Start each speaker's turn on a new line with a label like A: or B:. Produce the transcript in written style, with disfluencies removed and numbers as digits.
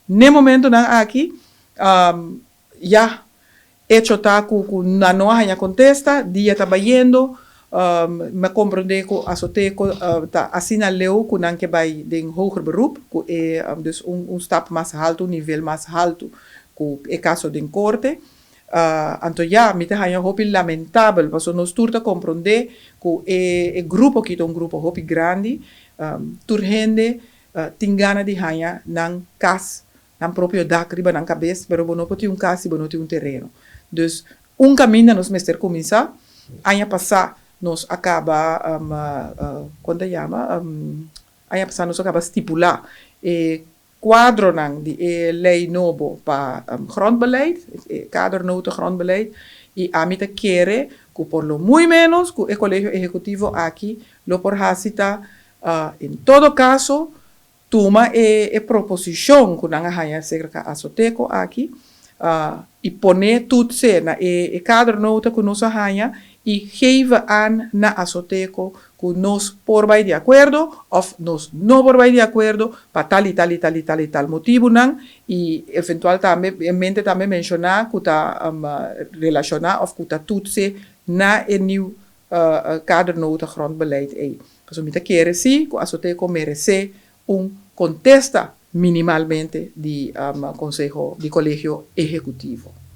A: Ne momento na aqui, ya hecho tá com na noa ya contesta, dia tá bayendo, me compreende que asoteco tá assina leu com que vai de hoger beroep, que é dus stap mais alto, nível mais alto, que é caso de corte. Então, ja, me tem hopi lamentável, mas nós turta compreender que é grupo que é grupo hopi grande, turhende tem gana de hanha nan cas, nan próprio dak riba nan cabeça, pero bono poti cas e bono ti terreno. Dus, caminho nos mester começar, hanha passar nos acaba, quando chama, hanha passar nos acaba stipular quadro de lei novo para grondbeleid, kadernota grondbeleid, e a mim te quer que por lo muy menos que o colegio ejecutivo aqui lo por hasita, em todo caso, toma proposição que não há cerca asoteco aqui, e pone tudo na kadernota que nós há e geven aan na asoteco que nos por vai de acuerdo of nos no por vai de acuerdo para tal e tal e tal e tal e tal motivo não e eventual também em mente também mencionar que tá relacionar of que tá tudo se na new kadernota grondbeleid então me quer sim que asoteco merece contesta minimalmente de consejo de colegio ejecutivo.